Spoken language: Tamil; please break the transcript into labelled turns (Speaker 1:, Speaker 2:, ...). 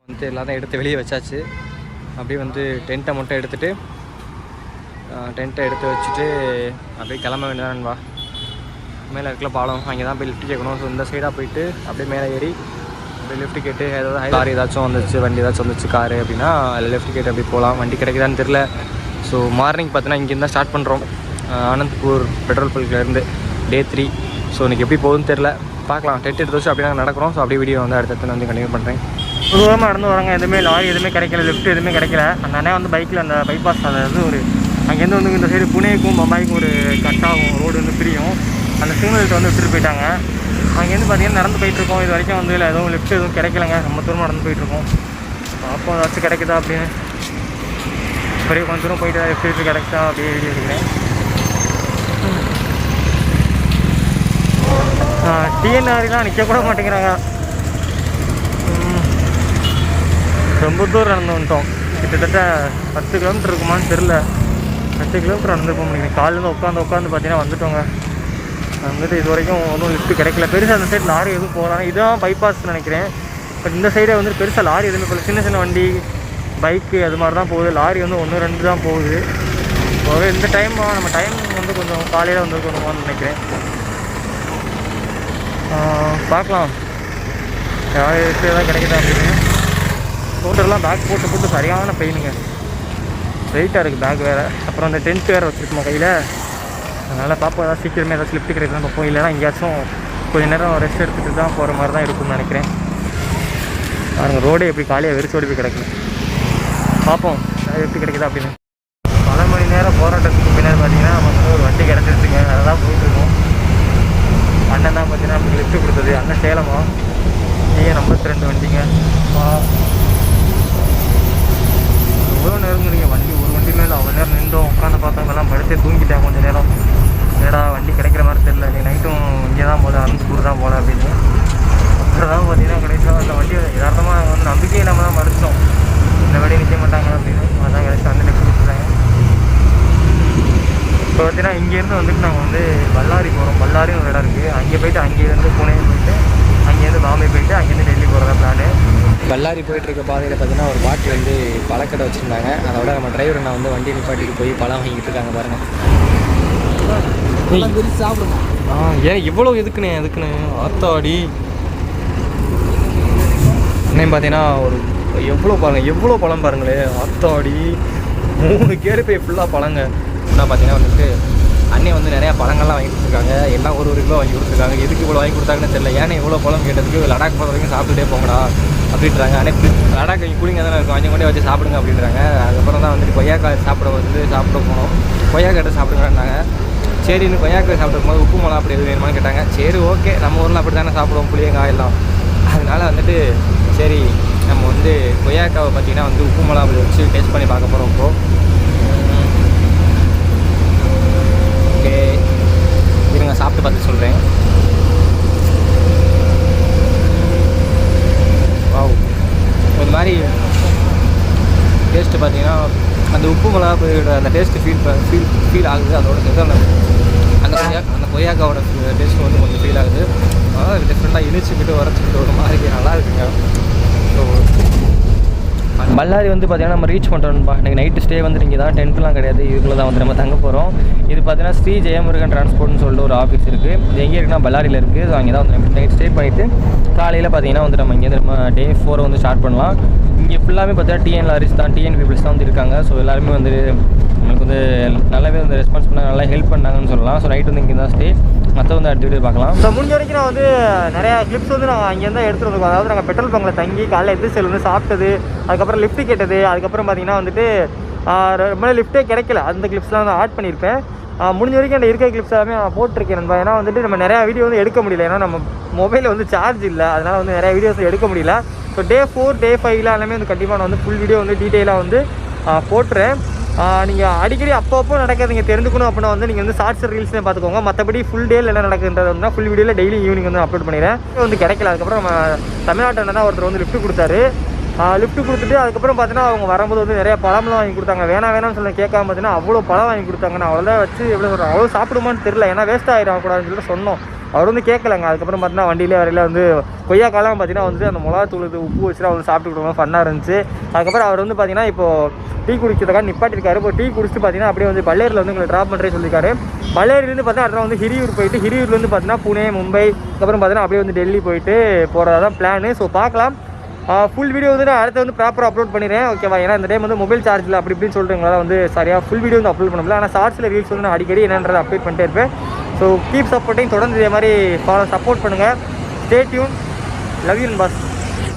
Speaker 1: வந்து எல்லாத்தையும் எடுத்து வெளியே வச்சாச்சு. அப்படியே வந்து டென்ட்டை மட்டும் எடுத்துகிட்டு டென்ட்டை எடுத்து வச்சுட்டு அப்படியே கிளம்ப வேண்டியதானவா. மேலே இருக்கல பாலம், அங்கே தான் போய் லிஃப்ட் கேட்கணும். ஸோ இந்த சைடாக போயிட்டு அப்படியே மேலே ஏறி அப்படியே லிஃப்ட் கேட்டு ஏதாவது கார் ஏதாச்சும் வந்துச்சு, வண்டி ஏதாச்சும் வந்துச்சு காரு அப்படின்னா அதில் லிஃப்ட் கேட்டு அப்படி போகலாம். வண்டி கிடைக்குதான்னு தெரில. ஸோ மார்னிங் பார்த்தீங்கன்னா இங்கேருந்து தான் ஸ்டார்ட் பண்ணுறோம், ஆனந்த்பூர் பெட்ரோல் பல்க்லேருந்து டே 3. ஸோ இன்றைக்கி எப்படி போகுதுன்னு தெரில, பார்க்கலாம். டென்ட் எடுத்து வச்சு அப்படியே நாங்கள் நடக்கிறோம். ஸோ அப்படியே வீடியோ வந்து அடுத்தடுத்து வந்து கண்டினியூ பண்ணுறேன். தூரமாக நடந்து வராங்க, எதுவுமே லாரி எதுவுமே கிடைக்கல, லிஃப்ட் எதுவுமே கிடைக்கல. அந்த அண்ணன் வந்து பைக்கில் அந்த பைபாஸ் அதாவது ஒரு அங்கேருந்து வந்து இந்த சைடு புனேக்கும் பம்பாய்க்கும் ஒரு கட்டாகும் ரோடு வந்து பிரியும். அந்த சிக்னல்கிட்ட வந்து விட்டுட்டு போயிட்டாங்க. அங்கேருந்து பார்த்தீங்கன்னா நடந்து போயிட்டுருக்கோம். இது வரைக்கும் வந்து இல்லை எதுவும் லிஃப்ட் எதுவும் கிடைக்கலங்க. ரொம்ப தூரமாக நடந்து போயிட்டுருக்கோம். அப்போ ஏதாச்சும் கிடைக்குதா அப்படின்னு பெரிய கொஞ்சம் தூரம் போயிட்டு லிஃப்ட் கிடைச்சா அப்படியே வீடியோ எடுக்கிறேன். டிஎன்ஆர்லாம் நிற்க கூட மாட்டேங்கிறாங்க. ரொம்ப தூரம் நடந்து வந்துட்டோம். கிட்டத்தட்ட 10 கிலோமீட்டர் இருக்குமான்னு தெரில. 10 கிலோமீட்டர் நடந்துருப்போம் நினைக்கிறேன். காலிலேருந்து உட்காந்து பார்த்தீங்கன்னா வந்துட்டோங்க. வந்துட்டு இது வரைக்கும் ஒன்றும் லிஃப்ட் கிடைக்கல. பெருசாக அந்த சைடு லாரி எதுவும் போகலாம். இதுதான் பைபாஸ் நினைக்கிறேன். பட் இந்த சைடே வந்து பெருசாக லாரி எதுவுமே போகல. சின்ன சின்ன வண்டி, பைக்கு அது மாதிரி தான் போகுது. லாரி வந்து 1-2 தான் போகுது. ஒரு இந்த டைம் நம்ம டைம் வந்து கொஞ்சம் காலையில் வந்துருக்கணுமான்னு நினைக்கிறேன். பார்க்கலாம் யாருக்கு எதாவது கிடைக்குதா அப்படின்னு. ஸ்கூட்டர்லாம் பேக் போட்டு சரியான பெயினுங்க. வெயிட்டாக இருக்குது பேக் வேறு. அப்புறம் அந்த டென்ட் வேறு வச்சுருக்கோம் கையில். அதனால் பார்ப்போம் ஏதாவது சீக்கிரமே ஏதாச்சும் லிஃப்ட் கிடைக்குதுன்னு பார்ப்போம். இல்லைனா எங்கேயாச்சும் கொஞ்சம் நேரம் ரெஸ்ட் எடுத்துகிட்டு தான் போகிற மாதிரி தான் இருக்குன்னு நினைக்கிறேன். பாருங்க ரோடே எப்படி காலியாக வெறிச்சோடி போய் கிடக்குது. பார்ப்போம் லிஃப்ட் கிடைக்குதா அப்படின்னு. பல மணி நேரம் போராட்டத்துக்கு பின்னாடி பார்த்தீங்கன்னா நமக்கு ஒரு வண்டி கிடச்சிருச்சுங்க. அதை தான் போயிட்டுருக்கோம். அண்ணன் தான் பார்த்தீங்கன்னா நமக்கு லிஃப்ட் கொடுத்தது. அண்ணன் சேலமா A52 வண்டிங்க. எவ்வளோ நேரம் நீங்கள் வண்டி ஒரு வண்டி மேலே அவ்வளோ நேரம் நின்றோம். உட்காந்து பார்த்தவங்கெல்லாம் படுத்தே தூங்கிட்டேன் கொஞ்சம் நேரம். ஏடா வண்டி கிடைக்கிற மாதிரி தெரியல, நீ நைட்டும் இங்கே தான் போல, ஆனந்த்பூர் தான் போல அப்படின்னு. அப்புறம் தான் பார்த்தீங்கன்னா கிடைச்சோம். அந்த வண்டி யதார்த்தமாக வந்து நம்பிக்கையை நம்ம தான் மறுத்தோம். இந்த வண்டி நிற்க மாட்டாங்க அப்படின்னு. அதான் கிடைச்சி வந்து லிஃப்ட் கொடுத்துட்டாங்க. இப்போ பார்த்தீங்கன்னா இங்கேருந்து வந்துட்டு நாங்கள் வந்து பல்லாரி போகிறோம். பல்லாரின்னு ஒரு இடம் இருக்குது. அங்கே போய்ட்டு அங்கேருந்து புனே போயிட்டு அங்கேருந்து பாம்பே போயிட்டு அங்கேருந்து டெல்லி போகிறதா பிளானு. பல்லாரி போயிட்டுருக்க பாதையில் பார்த்தீங்கன்னா ஒரு பாட்டில் வந்து பழக்கடை வச்சுருந்தாங்க. அதோட நம்ம டிரைவர் நான் வந்து வண்டி நிப்பாட்டிட்டு போய் பழம் வாங்கிட்டு இருக்காங்க பாருங்கள். சாப்பிடுங்க. ஏன் இவ்வளோ எதுக்குன்னு ஆத்தாடி அண்ணன் பார்த்தீங்கன்னா ஒரு எவ்வளோ பழம் பாருங்களே. ஆத்தாடி 3 கேடு போய் ஃபுல்லாக பழங்க. என்ன பார்த்தீங்கன்னா வந்துட்டு அண்ணன் வந்து நிறையா பழங்கள்லாம் வாங்கி கொடுத்துருக்காங்க. எல்லாம் ஒரு கிலோ வாங்கி கொடுத்துருக்காங்க. எதுக்கு இவ்வளோ வாங்கி கொடுத்தாங்கன்னு தெரியல. ஏன்னா இவ்வளோ பழம் கேட்டதுக்கு லடாக் போகிற வரைக்கும் சாப்பிட்டுட்டே போங்கடா அப்படின்றாங்க. ஆனால் லடாக் கூலிங்க தானே இருக்கும், அங்கே கொண்டே வச்சு சாப்பிடுங்க அப்படின்றாங்க. அதுக்கப்புறம் தான் வந்துட்டு கொய்யாக்காய் சாப்பிட போனோம். கொய்யாக்காய் சாப்பிடுங்கன்னாங்க. சரின்னு கொய்யாக்காய் சாப்பிடும் போது உப்பு மிளகா அப்படி எது வேணுமான்னு கேட்டாங்க. சரி ஓகே, நம்ம ஊரில் அப்படி தானே சாப்பிடுவோம் புளியங்காய் எல்லாம். அதனால் வந்துட்டு சரி நம்ம வந்து கொய்யாக்காவை பார்த்திங்கன்னா வந்து உப்பு மிளகா அப்படி வச்சு டேஸ்ட் பண்ணி பார்க்க போகிறோம். ஓகே இருங்க சாப்பிட்டு பார்த்து சொல்கிறேன். ஒரு மாதிரி டேஸ்ட்டு பார்த்தீங்கன்னா அந்த உப்பு மிளகா போயிட அந்த டேஸ்ட்டு ஃபீல் ஆகுது. அதோட சேர்த்து அந்த கொய்யாக்காவோட டேஸ்ட்டு வந்து கொஞ்சம் ஃபீல் ஆகுது. அதனால் டிஃப்ரெண்ட்டாக இனிச்சுக்கிட்டு உரைச்சிக்கிட்டு ஒரு மாதிரி நல்லா இருக்குங்க. ஸோ பல்லாரி வந்து பார்த்தீங்கன்னா நம்ம ரீச் பண்ணுறோம்ப்பா. இன்றைக்கி நைட்டு ஸ்டே வந்து இங்கே தான், டென்ட்லாம் கிடையாது. இதுக்குள்ளே தான் வந்து நம்ம தங்க போகிறோம். இது பார்த்தீங்கன்னா ஸ்ரீ ஜெயமுருகன் டிரான்ஸ்போர்ட்னு சொல்லிட்டு ஒரு ஆஃபீஸ் இருக்குது. இது எங்கே இருக்குன்னா பல்லாரியில் இருக்குது. ஸோ அங்கே தான் வந்து நம்ம நைட் ஸ்டே பண்ணிவிட்டு காலையில் பார்த்தீங்கன்னா வந்து நம்ம இங்கேருந்து நம்ம டே 4 வந்து ஸ்டார்ட் பண்ணலாம். இங்கே ஃபுல்லாமே பார்த்தீங்கன்னா டிஎன் லாரிஸ் தான், டிஎன் பீப்புள்ஸ் தான் வந்து இருக்காங்க. ஸோ எல்லாருமே வந்து நம்மளுக்கு வந்து நல்லாவே வந்து ரெஸ்பான்ஸ் பண்ணாங்க, நல்லா ஹெல்ப் பண்ணாங்கன்னு சொல்லலாம். ஸோ நைட் வந்து இங்கே தான் ஸ்டே. மற்ற வந்து அடுத்த வீடியோ பார்க்கலாம். ஸோ முடிஞ்ச வரைக்கும் நான் வந்து நிறையா கிளிப்ஸ் வந்து நாங்கள் அங்கேருந்து தான் எடுத்துகிட்டு வந்திருக்கோம். அதாவது நாங்கள் பெட்ரோல் பங்கில் தங்கி காலையில் எதிர்சையில் வந்து சாப்பிட்டது, அதுக்கப்புறம் லிஃப்ட் கேட்டது, அதுக்கப்புறம் பார்த்தீங்கன்னா வந்துட்டு ரொம்ப லிஃப்ட்டே கிடைக்கல. அந்த கிளிப்ஸ்லாம் வந்து ஆட் பண்ணியிருப்பேன். முடிஞ்ச வரைக்கும் அந்த இருக்க கிளிப்ஸ் எல்லாமே நான் போட்டிருக்கேன் நண்பா. ஏன்னா வந்துட்டு நம்ம நிறையா வீடியோ வந்து எடுக்க முடியல. ஏன்னா நம்ம மொபைலில் வந்து சார்ஜ் இல்லை. அதனால் வந்து நிறையா வீடியோஸ் எடுக்க முடியல. ஸோ டே 4 டே 5 எல்லாமே வந்து கண்டிப்பாக நான் வந்து ஃபுல் வீடியோ வந்து டீட்டெயிலாக வந்து போட்டுறேன். நீங்கள் அடிக்கடி அப்பப்போ நடக்கிறது நீங்கள் தெரிஞ்சுக்கணும் அப்படின்னா வந்து நீங்கள் வந்து ஷார்ட்ஸ் ரீல்ஸே பார்த்துக்கோங்க. மற்றபடி ஃபுல் டேயில் என்ன நடக்குதுன்றது வந்து ஃபுல் வீடியோவில் டெய்லி ஈவினிங் வந்து அப்லோட் பண்ணிடுறேன். வந்து கிடைக்கல. அதுக்கப்புறம் நம்ம தமிழ்நாட்டில் தான் ஒருத்தர் வந்து லிஃப்ட் கொடுத்தாரு. லிஃப்ட் கொடுத்துட்டு அதுக்கப்புறம் பார்த்தீங்கன்னா அவங்க வரும்போது வந்து நிறைய பழம்லாம் வாங்கி கொடுத்தாங்க. வேணாம்னு சொல்லி கேட்காம பார்த்தீங்கன்னா அவ்வளோ பழம் வாங்கி கொடுத்தாங்க. நான் அவ்வளோதான் வச்சு எவ்வளோ சொல்கிறேன், அவ்வளோ சாப்பிடுமான்னு தெரியல. ஏன்னா வேஸ்ட் ஆகிடக்கூடாதுன்னு சொல்லிட்டு சொன்னோம். அவர் வந்து கேட்கலங்க. அதுக்கப்புறம் பார்த்தீங்கன்னா வண்டியிலே வரையில் வந்து கொய்யாக்காலாம் பார்த்தீங்கன்னா வந்து அந்த மிளகாத்தூள் உப்பு வச்சுலாம் வந்து சாப்பிட்டுக்கிட்டோம், ஃபன்னாக இருந்துச்சு. அதுக்கப்புறம் அவர் வந்து பார்த்தீங்கன்னா இப்போது டீ குடிக்கிறதுக்காக நிப்பாட்டிருக்காரு. இப்போ டீ குடிச்சிட்டு பார்த்தீங்கன்னா அப்படியே வந்து பல்லேரியில் வந்து உங்களை ட்ராப் பண்ணுறேன்னு சொல்லியிருக்காரு. பல்லேரிலேருந்து பார்த்தா அடுத்த வந்து ஹிரியூர் போயிட்டு, ஹிரியூர்லேருந்து பார்த்தீங்கன்னா புனே, மும்பை, அதுக்கப்புறம் பார்த்தீங்கன்னா அப்படியே வந்து டெல்லி போயிட்டு போகிறதா தான் பிளானு. ஸோ பார்க்கலாம். ஃபுல் வீடியோ வந்து நான் அடுத்து வந்து ப்ராப்பராக அப்லோட் பண்ணிடுறேன், ஓகேவா? ஏன்னா இந்த டைம் வந்து மொபைல் சார்ஜில் அப்படி இப்படின்னு சொல்லிட்டுங்களால வந்து சரியாக ஃபுல் வீடியோ வந்து அப்லோட் பண்ண முடியல. ஆனால் ஷார்ட்ஸில் ரீல்ஸ் வந்து நான் அடிக்கடி என்னன்றதை அப்டேட் பண்ணிட்டே இருப்பேன். ஸோ கீப் சப்போர்ட்டிங், தொடர்ந்து இதே மாதிரி சப்போர்ட் பண்ணுங்கள். Stay tune. Love you pass.